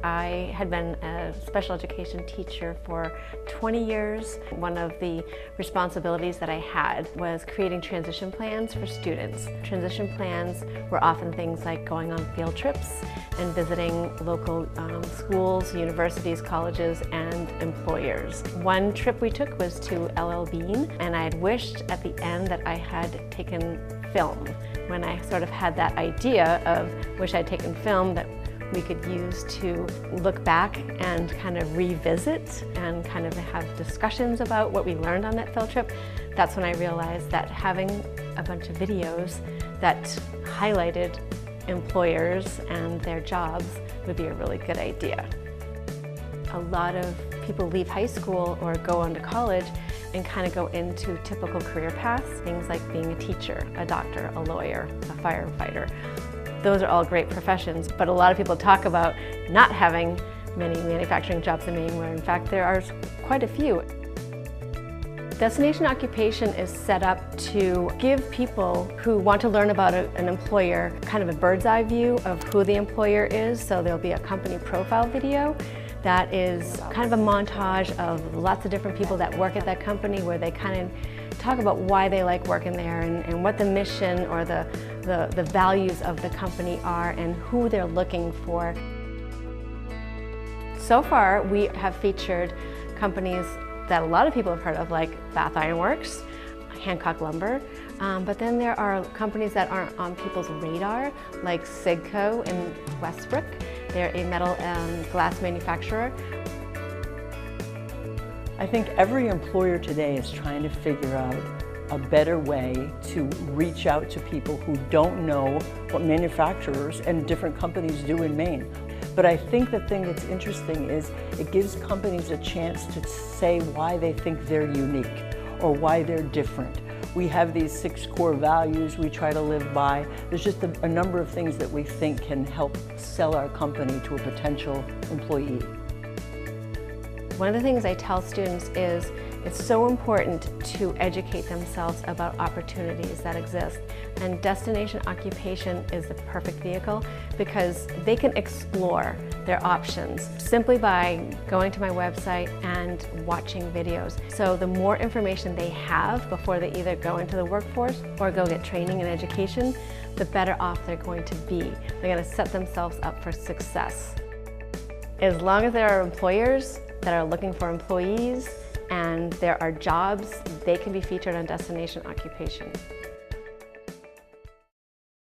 I had been a special education teacher for 20 years. One of the responsibilities that I had was creating transition plans for students. Transition plans were often things like going on field trips and visiting local schools, universities, colleges, and employers. One trip we took was to LL Bean, and I had wished at the end that I had taken film. When I sort of had that idea of wish I'd taken film that we could use to look back and kind of revisit and kind of have discussions about what we learned on that field trip, that's when I realized that having a bunch of videos that highlighted employers and their jobs would be a really good idea. A lot of people leave high school or go on to college and kind of go into typical career paths, things like being a teacher, a doctor, a lawyer, a firefighter. Those are all great professions, but a lot of people talk about not having many manufacturing jobs in Maine, where in fact there are quite a few. Destination Occupation is set up to give people who want to learn about an employer kind of a bird's eye view of who the employer is. So there'll be a company profile video that is kind of a montage of lots of different people that work at that company, where they kind of talk about why they like working there and what the mission or the values of the company are and who they're looking for. So far, we have featured companies that a lot of people have heard of, like Bath Iron Works, Hancock Lumber, but then there are companies that aren't on people's radar, like Sigco in Westbrook. They're a metal and glass manufacturer. I think every employer today is trying to figure out a better way to reach out to people who don't know what manufacturers and different companies do in Maine. But I think the thing that's interesting is it gives companies a chance to say why they think they're unique or why they're different. We have these 6 core values we try to live by. There's just a number of things that we think can help sell our company to a potential employee. One of the things I tell students is it's so important to educate themselves about opportunities that exist. And Destination Occupation is the perfect vehicle because they can explore their options simply by going to my website and watching videos. So the more information they have before they either go into the workforce or go get training and education, the better off they're going to be. They're going to set themselves up for success. As long as there are employers that are looking for employees and there are jobs, they can be featured on Destination Occupation.